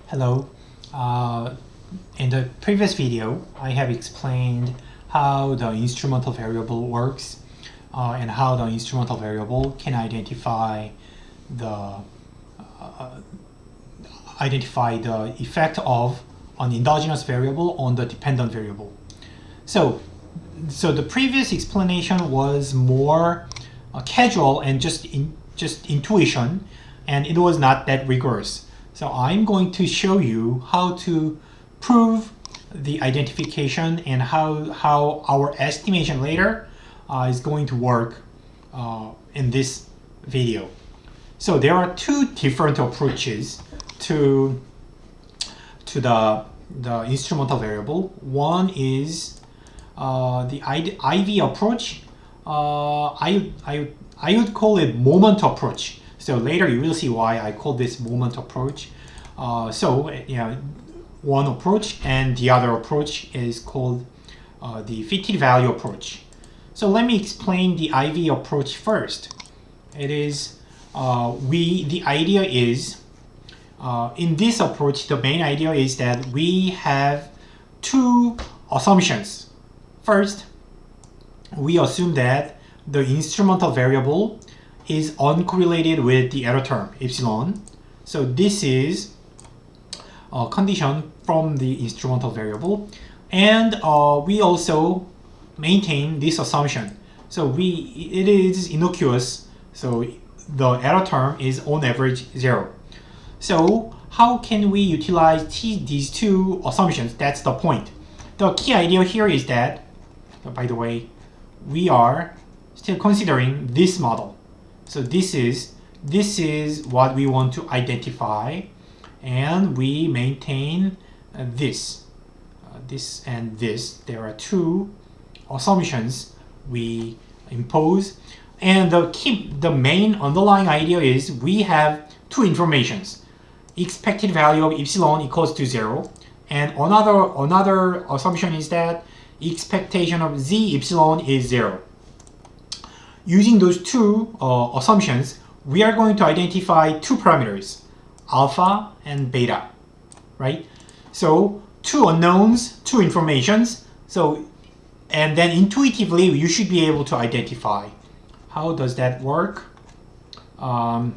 Hello. In the previous video, I have explained how the instrumental variable works and how the instrumental variable can identify the effect of an endogenous variable on the dependent variable. So the previous explanation was more casual and just intuition, and it was not that rigorous. So I'm going to show you how to prove the identification and how our estimation later is going to work in this video. So there are two different approaches to the instrumental variable. One is the IV approach. I would call it moment approach. So later you will see why I call this moment approach. One approach, and the other approach is called the fitted value approach. So let me explain the IV approach first. It is the idea is in this approach, the main idea is that we have two assumptions. First, we assume that the instrumental variable is uncorrelated with the error term, epsilon. So this is a condition from the instrumental variable. And we also maintain this assumption. So it is innocuous. So the error term is on average 0. So how can we utilize these two assumptions? That's the point. The key idea here is that, by the way, we are still considering this model. So this is what we want to identify, and we maintain this and this. There are two assumptions we impose, and the main underlying idea is we have two informations. Expected value of epsilon equals to 0, and another assumption is that expectation of z epsilon is 0. Using those two assumptions, we are going to identify two parameters, alpha and beta, right? So two unknowns, two informations. And then intuitively, you should be able to identify. How does that work? It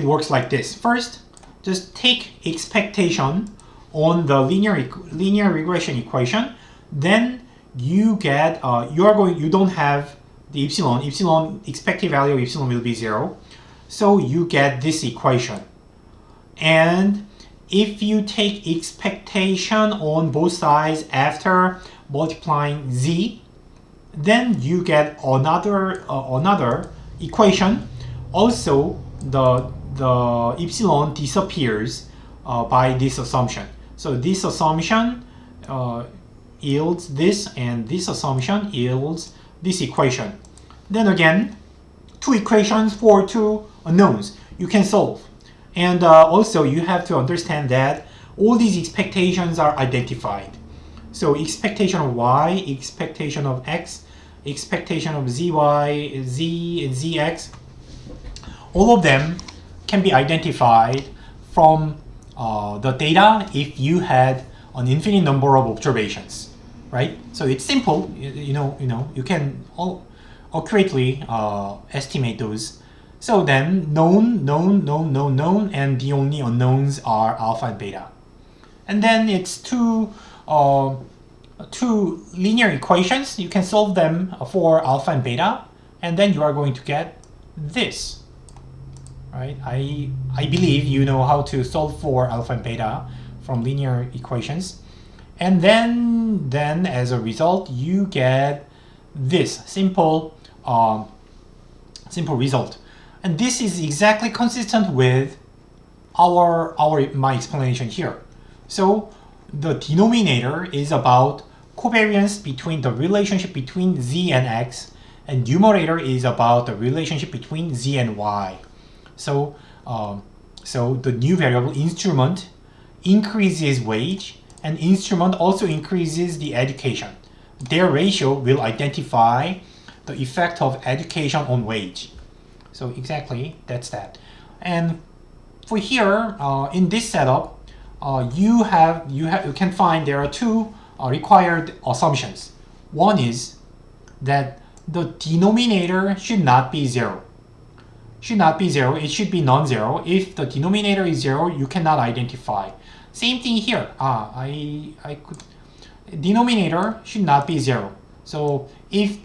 works like this. First, just take expectation on the linear regression equation. Then you get you don't have the epsilon expected value of epsilon will be 0. So you get this equation. And if you take expectation on both sides after multiplying z, then you get another equation. Also, the epsilon disappears by this assumption. So this assumption yields this, and this assumption yields this equation. Then again, two equations for two unknowns you can solve. And also you have to understand that all these expectations are identified. So expectation of y, expectation of x, expectation of zy, z, and zx, all of them can be identified from the data if you had an infinite number of observations, right? So it's simple. You can accurately estimate those. So then known, and the only unknowns are alpha and beta. And then it's two linear equations. You can solve them for alpha and beta, and then you are going to get this. Right? I believe you know how to solve for alpha and beta from linear equations. And then as a result, you get this simple result. And this is exactly consistent with my explanation here. So the denominator is about covariance between the relationship between z and x, and numerator is about the relationship between z and y. So the new variable instrument increases wage, and instrument also increases the education. Their ratio will identify the effect of education on wage. So exactly, that's that. And for here, in this setup, you can find there are two required assumptions. One is that the denominator should not be zero. Should not be zero. It should be non-zero. If the denominator is zero, you cannot identify. Same thing here. Denominator should not be zero. So if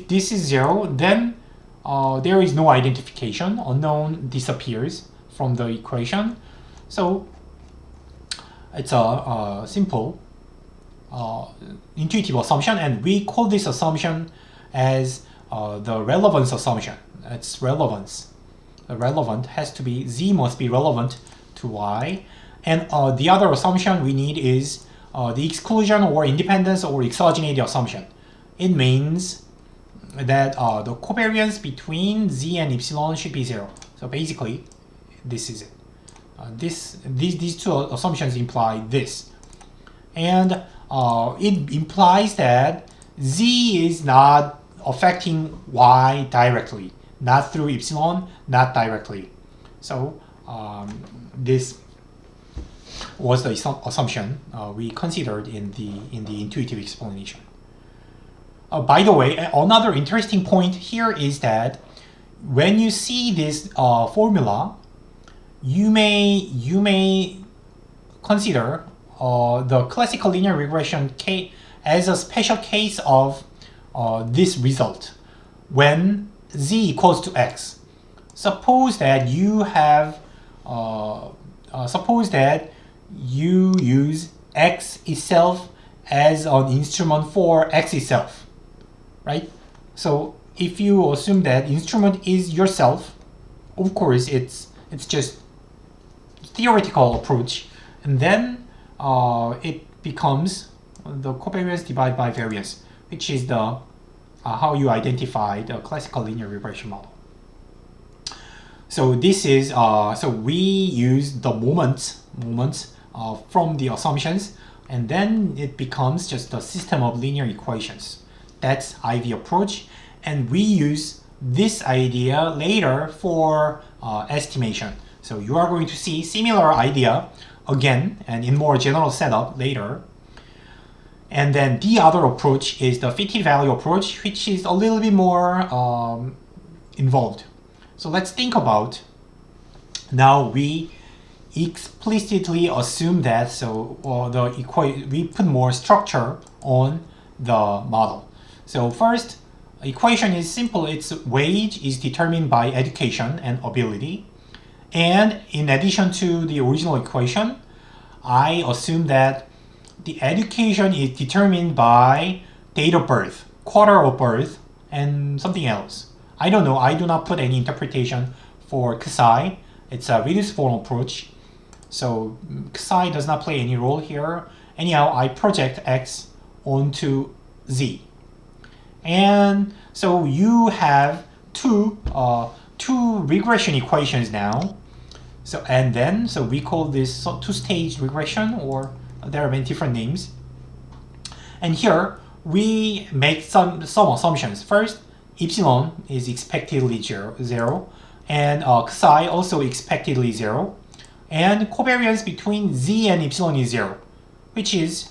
this is zero, then there is no identification. Unknown disappears from the equation. So it's a simple intuitive assumption, and we call this assumption as the relevance assumption. It's relevance. The relevant has to be, Z must be relevant to Y. And the other assumption we need is the exclusion or independence or exogeneity assumption. It means that the covariance between Z and epsilon should be zero. So basically, this is it. These two assumptions imply this. And it implies that Z is not affecting Y directly, not through epsilon, not directly. So this was the assumption we considered in the intuitive explanation. By the way, another interesting point here is that when you see this formula, you may consider the classical linear regression case as a special case of this result when Z equals to X. Suppose that you have suppose that you use X itself as an instrument for X itself, right? So if you assume that instrument is yourself, of course it's just theoretical approach, and then it becomes the covariance divided by variance, which is the how you identify the classical linear regression model. So this is so we use the moments from the assumptions, and then it becomes just a system of linear equations. That's IV approach, and we use this idea later for estimation. So you are going to see similar idea again and in more general setup later. And then the other approach is the fitted value approach, which is a little bit more involved. So let's think about, now we explicitly assume that, so we put more structure on the model. So first, equation is simple. Its wage is determined by education and ability. And in addition to the original equation, I assume that the education is determined by date of birth, quarter of birth, and something else. I don't know. I do not put any interpretation for Xi. It's a reduced form approach. So Xi does not play any role here. Anyhow, I project X onto Z. And so you have two regression equations now. So and then we call this two-stage regression, or there are many different names. And here we make some assumptions. First, epsilon is expectedly zero, and Xi also expectedly zero, and covariance between Z and epsilon is zero, which is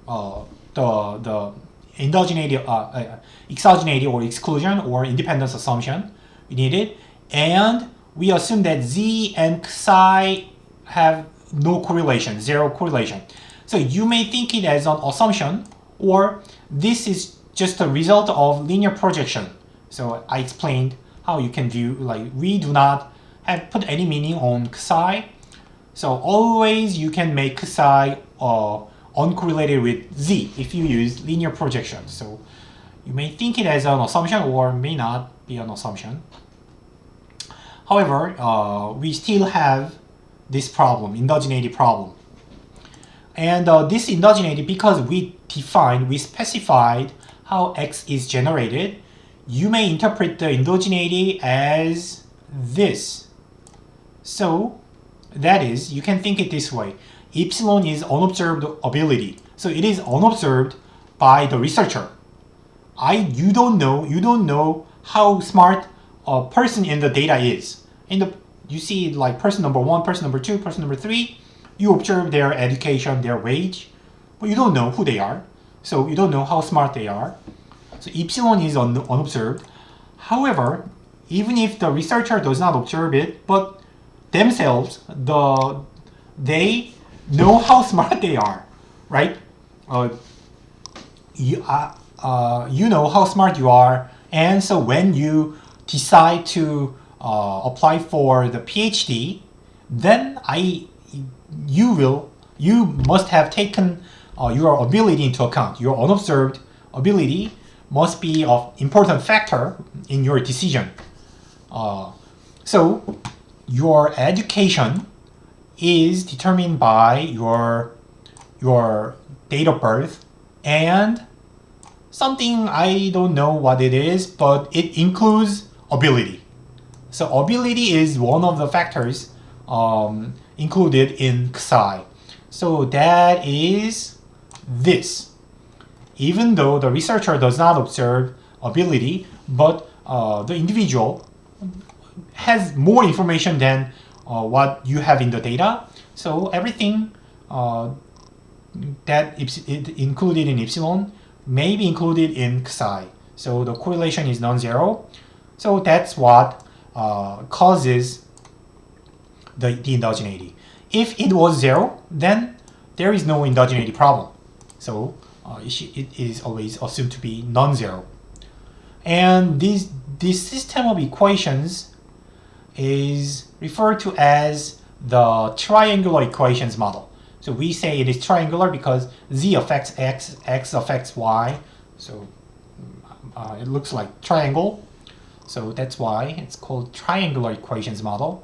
the endogeneity, exogeneity or exclusion or independence assumption we needed. And we assume that Z and Xi have no correlation, zero correlation. So you may think it as an assumption, or this is just a result of linear projection. So I explained how you can view, like we do not have put any meaning on Xi. So always you can make Xi uncorrelated with Z if you use linear projection. So you may think it as an assumption or may not be an assumption. However, we still have this problem, endogeneity problem. And this endogeneity, because we specified how X is generated, you may interpret the endogeneity as this. So that is, you can think it this way. Epsilon is unobserved ability. So it is unobserved by the researcher. You don't know how smart a person in the data is. you see like person number 1, person number 2, person number 3. You observe their education, their wage, but you don't know who they are. So you don't know how smart they are. So epsilon is unobserved. However, even if the researcher does not observe it, but themselves, they know how smart they are, right? You know how smart you are, and so when you decide to apply for the PhD, then you must have taken your ability into account. Your unobserved ability must be an important factor in your decision. So your education is determined by your date of birth and something I don't know what it is, but it includes ability. So ability is one of the factors included in Xi. So that is this. Even though the researcher does not observe ability, but the individual has more information than what you have in the data. So everything that is included in epsilon may be included in Xi. So the correlation is non-zero. So that's what causes the endogeneity. If it was 0, then there is no endogeneity problem. So it is always assumed to be non-zero. And this system of equations is referred to as the triangular equations model. So we say it is triangular because z affects x, x affects y. So it looks like triangle. So that's why it's called triangular equations model.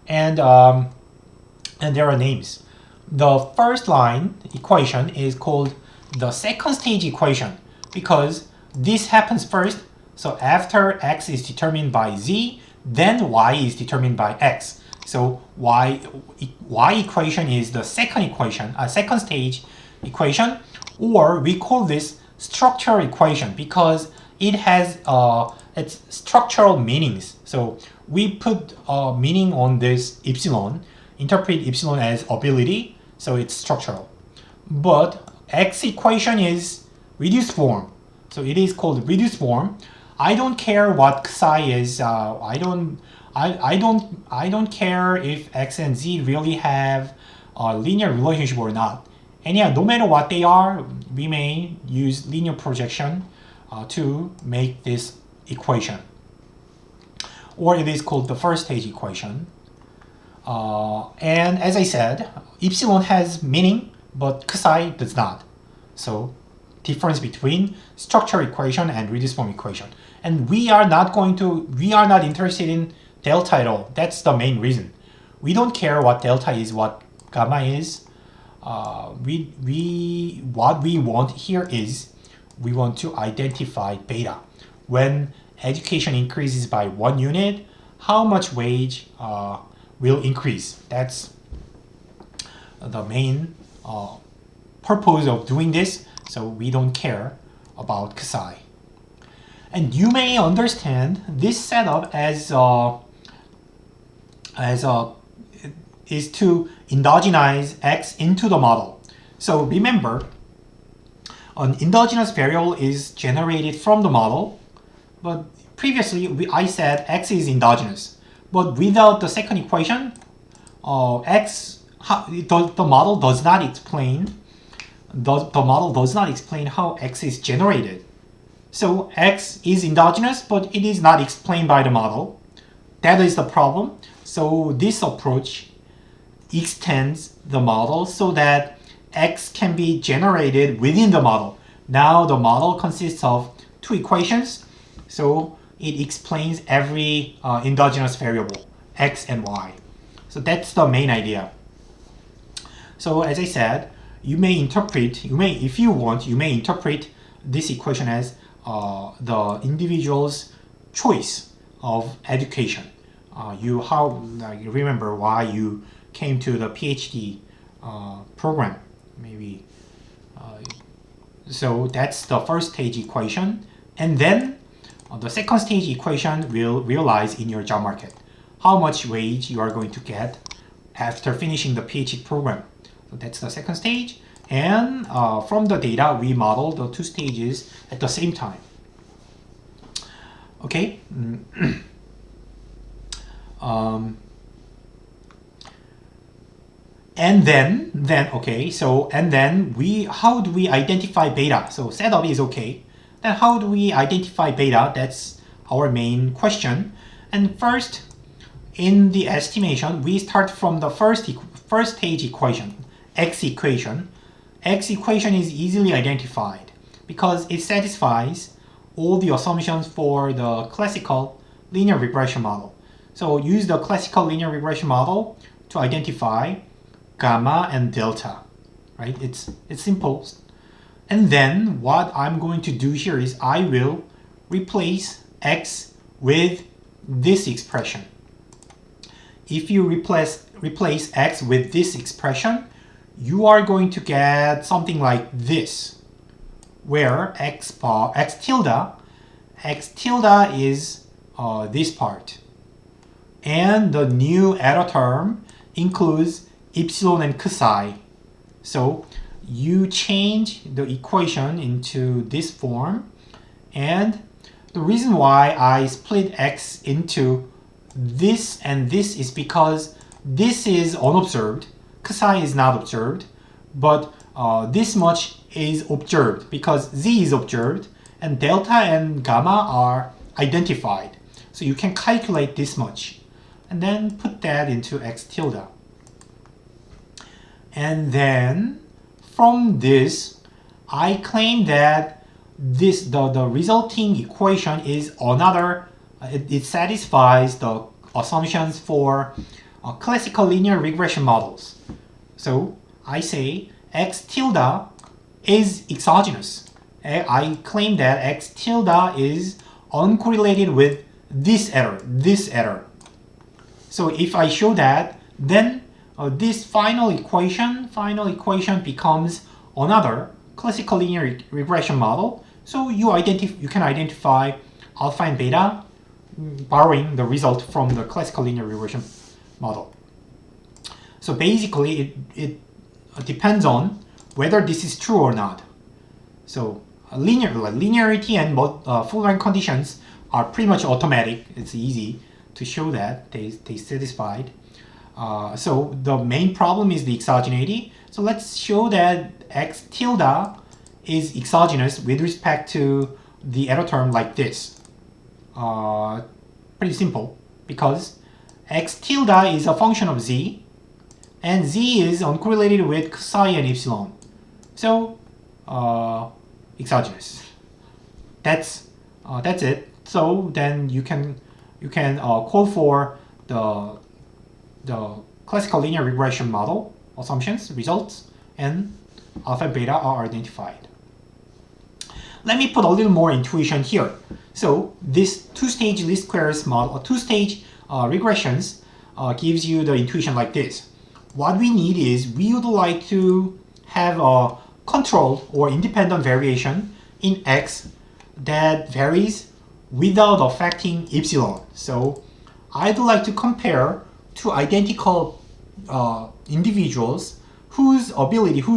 And there are names. The first line equation is called the second stage equation because this happens first. So after x is determined by z, then y is determined by x. So y equation is the second equation, second stage equation, or we call this structural equation because it has its structural meanings. So we put meaning on this epsilon, interpret epsilon as ability, so it's structural. But x equation is reduced form, so it is called reduced form. I don't care what Xi is. I don't care if x and z really have a linear relationship or not. And yeah, no matter what they are, we may use linear projection to make this equation. Or it is called the first stage equation. And as I said, epsilon has meaning, but Xi does not. So difference between structural equation and reduced form equation. And we are not interested in delta at all. That's the main reason. We don't care what delta is, what gamma is. What we want here is we want to identify beta. When education increases by 1 unit, how much wage will increase? That's the main purpose of doing this. So we don't care about Xi. And you may understand this setup as is to endogenize x into the model. So remember, an endogenous variable is generated from the model, but previously I said x is endogenous. But without the second equation, the model does not explain how x is generated. So x is endogenous, but it is not explained by the model. That is the problem. So this approach extends the model so that x can be generated within the model. Now the model consists of 2 equations, so it explains every endogenous variable, x and y. So that's the main idea. So as I said, if you want, you may interpret this equation as the individual's choice of education. Remember why you came to the PhD program, maybe. So that's the first stage equation, and then the second stage equation will realize in your job market. how much wage you are going to get after finishing the PhD program. So that's the second stage. And from the data, we model the two stages at the same time. Okay. And then okay, so and then how do we identify beta? So setup is okay. Then how do we identify beta? That's our main question. And first, in the estimation, we start from the first stage equation, x equation. X equation is easily identified because it satisfies all the assumptions for the classical linear regression model. So use the classical linear regression model to identify gamma and delta, right? It's simple. And then what I'm going to do here is I will replace x with this expression. If you replace x with this expression, you are going to get something like this, where x tilde is this part. And the new error term includes epsilon and psi. So you change the equation into this form, and the reason why I split x into this and this is because this is unobserved, psi is not observed, but this much is observed because z is observed and delta and gamma are identified. So you can calculate this much and then put that into x tilde. And then from this, I claim that the resulting equation is another, it satisfies the assumptions for classical linear regression models. So I say x tilde is exogenous. I claim that x tilde is uncorrelated with this error. So if I show that, then this final equation becomes another classical linear regression model. So you can identify alpha and beta borrowing the result from the classical linear regression model. So basically, it depends on whether this is true or not. So linearity and full rank conditions are pretty much automatic. It's easy to show that they satisfied. So the main problem is the exogeneity. So let's show that x tilde is exogenous with respect to the error term like this. Pretty simple, because x tilde is a function of z, and z is uncorrelated with psi and epsilon. So exogenous. That's it. So then you can call for the classical linear regression model assumptions, results, and alpha and beta are identified. Let me put a little more intuition here. So this two-stage least squares model, or two-stage regressions gives you the intuition like this. What we need is we would like to have a controlled or independent variation in x that varies without affecting epsilon. So I'd like to compare two identical individuals whose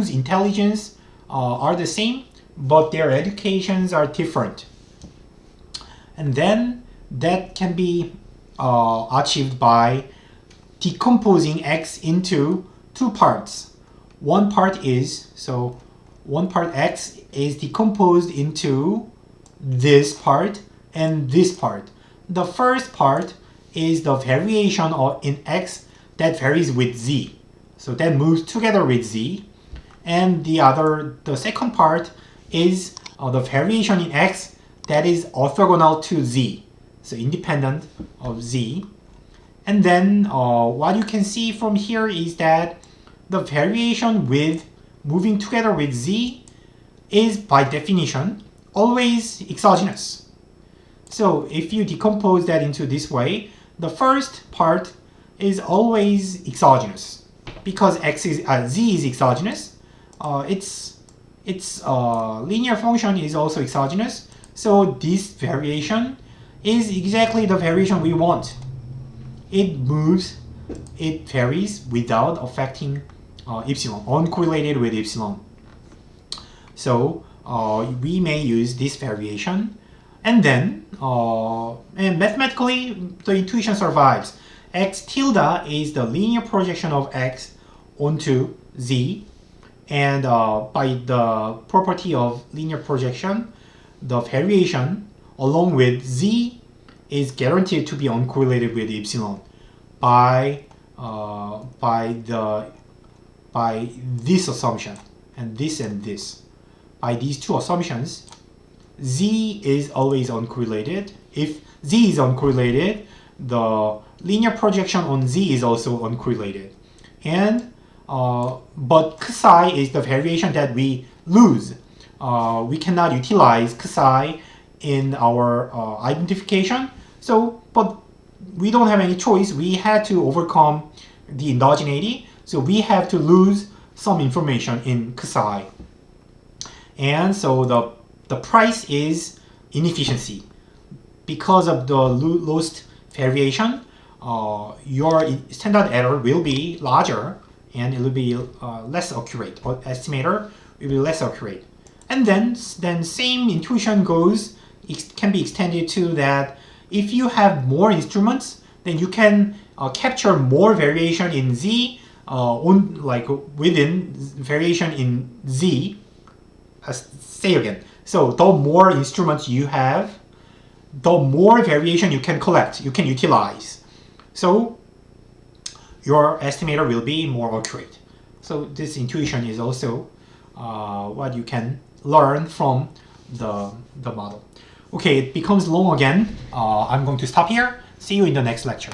intelligence are the same, but their educations are different. And then that can be achieved by decomposing x into two parts. One part x is decomposed into this part and this part. The first part is the variation in x that varies with z. So that moves together with z. And the second part is the variation in x that is orthogonal to z, so independent of z. And then what you can see from here is that the variation with moving together with z is by definition always exogenous. So if you decompose that into this way, the first part is always exogenous because z is exogenous. Its linear function is also exogenous. So this variation is exactly the variation we want. it moves, it varies without affecting epsilon, uncorrelated with epsilon. So we may use this variation, and then and mathematically the intuition survives. X tilde is the linear projection of x onto z, and by the property of linear projection, the variation along with z is guaranteed to be uncorrelated with epsilon by this assumption and this. By these two assumptions, z is always uncorrelated. If z is uncorrelated, the linear projection on z is also uncorrelated. And but psi is the variation that we lose. We cannot utilize psi in our identification. So, but we don't have any choice. We had to overcome the endogeneity. So we have to lose some information in psi. And so the price is inefficiency. Because of the lost variation, your standard error will be larger and it will be less accurate, or estimator will be less accurate. And then same intuition goes, can be extended to that if you have more instruments, then you can capture more variation in Z, within variation in Z. Say again. So the more instruments you have, the more variation you can collect, you can utilize. So your estimator will be more accurate. So this intuition is also what you can learn from the model. Okay, it becomes long again. I'm going to stop here. See you in the next lecture.